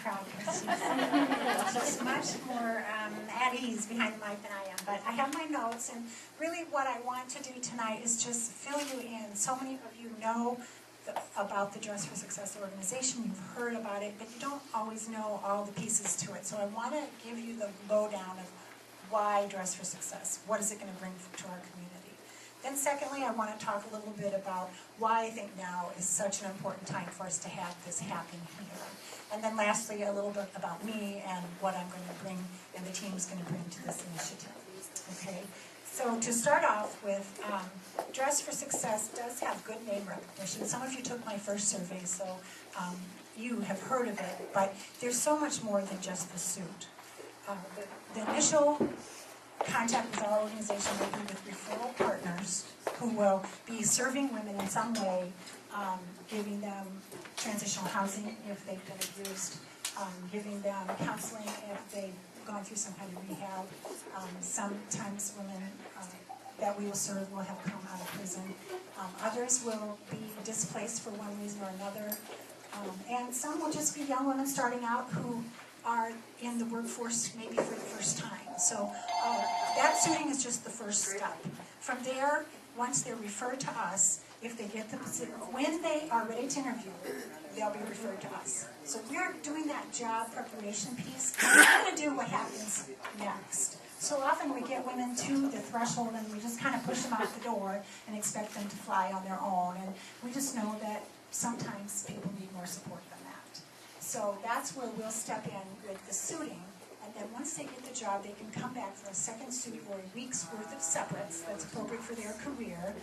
crowd because she's much more at ease behind the mic than I am. But I have my notes, and really what I want to do tonight is just fill you in. So many of you know about the Dress for Success organization. You've heard about it, but you don't always know all the pieces to it. So I want to give you the lowdown of why Dress for Success. What is it going to bring to our community? Then secondly, I want to talk a little bit about why I think now is such an important time for us to have this happen here. And then lastly, a little bit about me and what I'm going to bring and the team's going to bring to this initiative. Okay? So to start off with, Dress for Success does have good name recognition. Some of you took my first survey, so you have heard of it, but there's so much more than just the suit. The initial contact with our organization will be with referral partners who will be serving women in some way, giving them transitional housing if they've been abused, giving them counseling if they've gone through some kind of rehab. Sometimes women that we will serve will have come out of prison. Others will be displaced for one reason or another. And some will just be young women starting out who are in the workforce maybe for the first time. So that suiting is just the first step. From there, once they're referred to us, if they get the position, when they are ready to interview, they'll be referred to us. So we're doing that job preparation piece. We're going to do what happens next. So often we get women to the threshold and we just kind of push them out the door and expect them to fly on their own. And we just know that sometimes people need more support than that. So that's where we'll step in with the suiting. And then once they get the job, they can come back for a second suit or a week's worth of separates that's appropriate for their career.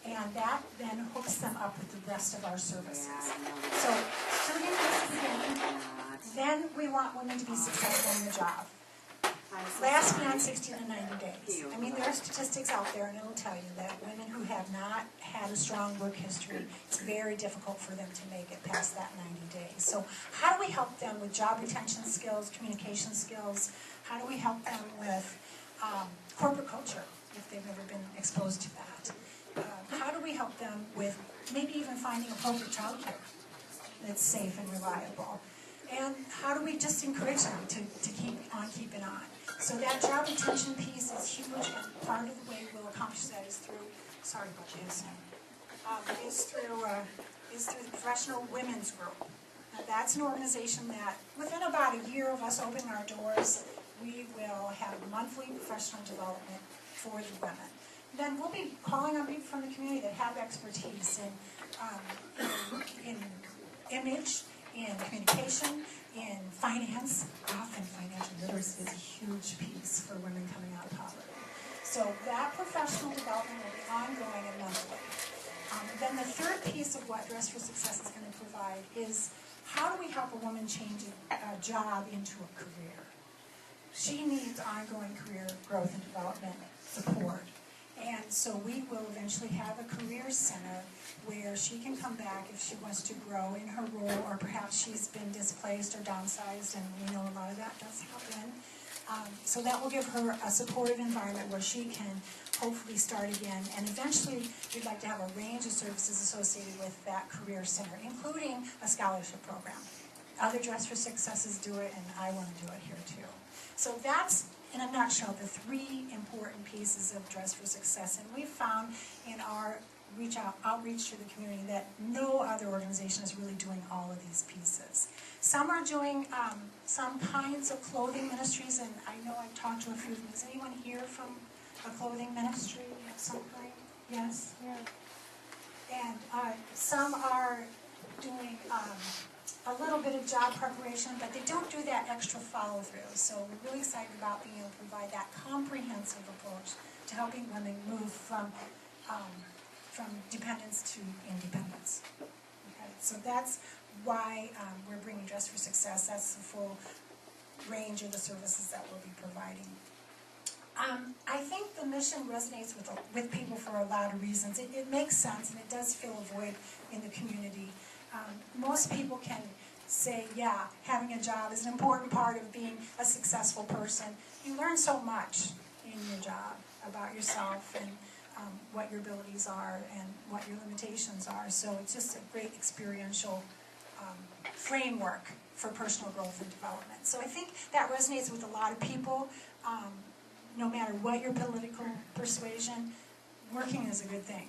And that then hooks them up with the rest of our services. So suiting is the beginning. Then we want women to be successful in the job. Last beyond 60 to 90 days. I mean, there are statistics out there, and it'll tell you that women who have not had a strong work history, it's very difficult for them to make it past that 90 days. So how do we help them with job retention skills, communication skills? How do we help them with corporate culture, if they've never been exposed to that? How do we help them with maybe even finding appropriate childcare that's safe and reliable? And how do we just encourage them to keep on keeping on? So that job retention piece is huge, and part of the way we'll accomplish that is through, sorry about this, is through the Professional Women's Group. Now that's an organization that within about a year of us opening our doors, we will have monthly professional development for the women. Then we'll be calling on people from the community that have expertise in image, in communication, in finance. Often financial literacy is a huge piece for women coming out of poverty. So that professional development will be ongoing and monthly. Then the third piece of what Dress for Success is going to provide is how do we help a woman change a job into a career? She needs ongoing career growth and development support. And so we will eventually have a career center where she can come back if she wants to grow in her role, or perhaps she's been displaced or downsized, and we know a lot of that does happen. So that will give her a supportive environment where she can hopefully start again. And eventually, we'd like to have a range of services associated with that career center, including a scholarship program. Other Dress for Successes do it, and I want to do it here too. So that's, in a nutshell, the three important pieces of Dress for Success. And we've found in our outreach to the community that no other organization is really doing all of these pieces. Some are doing some kinds of clothing ministries, and I know I've talked to a few of them. Is anyone here from a clothing ministry of some kind? Yes? Yeah. And some are doing a little bit of job preparation, but they don't do that extra follow-through. So we're really excited about being able to provide that comprehensive approach to helping women move from dependence to independence. Okay, so that's why we're bringing Dress for Success. That's the full range of the services that we'll be providing. I think the mission resonates with people for a lot of reasons. It makes sense, and it does fill a void in the community. Most people can say, yeah, having a job is an important part of being a successful person. You learn so much in your job about yourself and what your abilities are and what your limitations are. So it's just a great experiential framework for personal growth and development. So I think that resonates with a lot of people, no matter what your political persuasion. Working is a good thing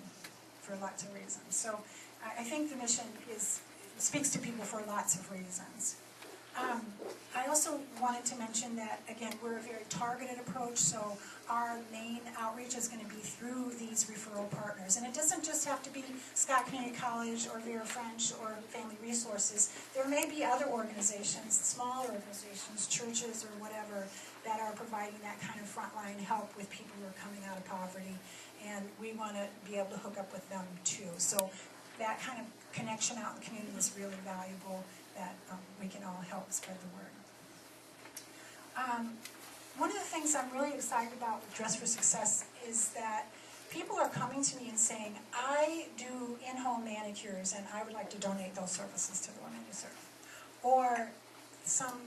for lots of reasons. So I think the mission speaks to people for lots of reasons. I also wanted to mention that, again, we're a very targeted approach, so our main outreach is going to be through these referral partners. And it doesn't just have to be Scott Community College or Vera French or Family Resources. There may be other organizations, smaller organizations, churches or whatever, that are providing that kind of frontline help with people who are coming out of poverty. And we want to be able to hook up with them too. So that kind of connection out in the community is really valuable, that we can all help spread the word. One of the things I'm really excited about with Dress for Success is that people are coming to me and saying, I do in-home manicures and I would like to donate those services to the women you serve. Or some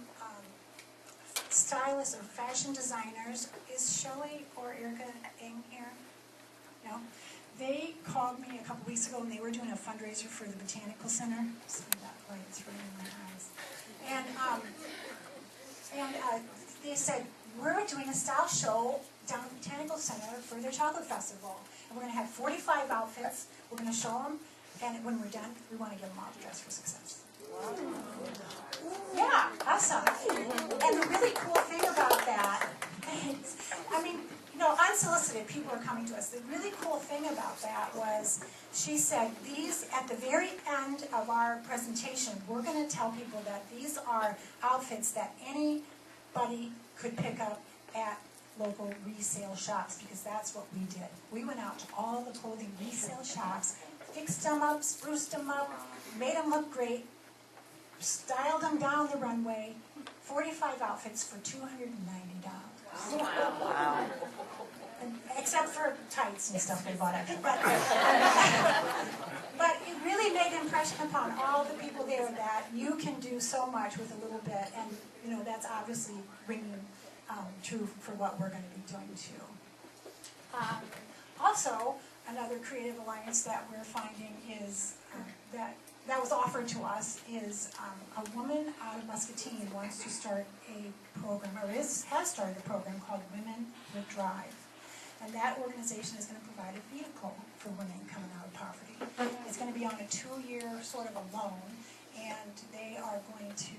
stylists or fashion designers, is Shelley or Erica Ng here? No? They called me a couple weeks ago and they were doing a fundraiser for the Botanical Center. See that light's right in my eyes. And they said, we're doing a style show down at the Botanical Center for their chocolate festival. And we're going to have 45 outfits. We're going to show them. And when we're done, we want to give them all the Dress for Success. Wow. Yeah, awesome. And the really cool thing about that, I mean, you know, unsolicited people are coming to us. The really cool thing about that was, she said, these, at the very end of our presentation, we're going to tell people that these are outfits that anybody could pick up at local resale shops, because that's what we did. We went out to all the clothing resale shops, fixed them up, spruced them up, made them look great, styled them down the runway, 45 outfits for $290. Wow. Except for tights and stuff they bought extra. But it really made an impression upon all the people there that you can do so much with a little bit, and you know that's obviously ringing true for what we're going to be doing too. Also, another creative alliance that we're finding is that was offered to us is a woman out of Muscatine wants to start a program, or has started a program called Women with Drive. And that organization is going to provide a vehicle for women coming out of poverty. It's going to be on a 2-year sort of a loan, and they are going to,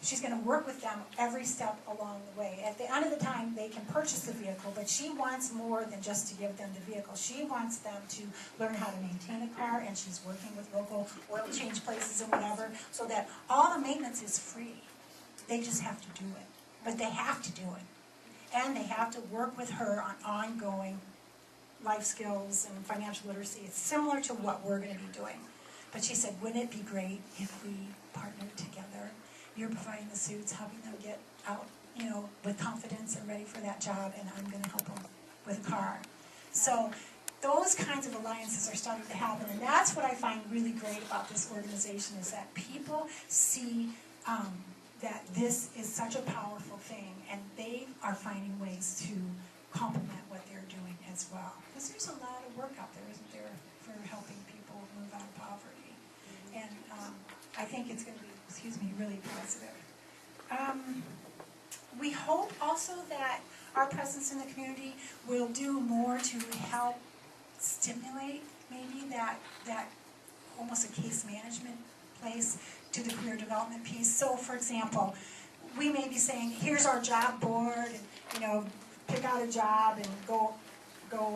she's going to work with them every step along the way. At the end of the time, they can purchase the vehicle, but she wants more than just to give them the vehicle. She wants them to learn how to maintain a car, and she's working with local oil change places and whatever, so that all the maintenance is free. They just have to do it. But they have to do it. And they have to work with her on ongoing life skills and financial literacy. It's similar to what we're going to be doing. But she said, wouldn't it be great if we partnered together? You're providing the suits, helping them get out, you know, with confidence and ready for that job, and I'm going to help them with a car. So those kinds of alliances are starting to happen, and that's what I find really great about this organization, is that people see that this is such a powerful thing, and they are finding ways to complement what they're doing as well. Because there's a lot of work out there, isn't there, for helping people move out of poverty. And I think it's going to be, really positive. We hope also that our presence in the community will do more to help stimulate maybe that almost a case management place to the career development piece. So, for example, we may be saying, here's our job board, and you know, pick out a job and go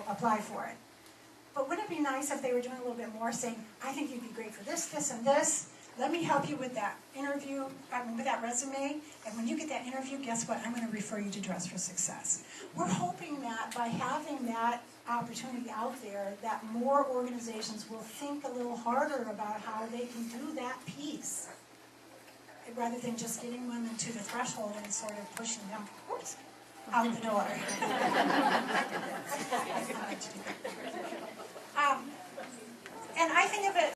apply for it. But wouldn't it be nice if they were doing a little bit more, saying, I think you'd be great for this, this, and this. Let me help you with that interview, with that resume, and when you get that interview, guess what? I'm going to refer you to Dress for Success. We're hoping that by having that opportunity out there, that more organizations will think a little harder about how they can do that piece, rather than just getting women to the threshold and sort of pushing them out the door. And I think of it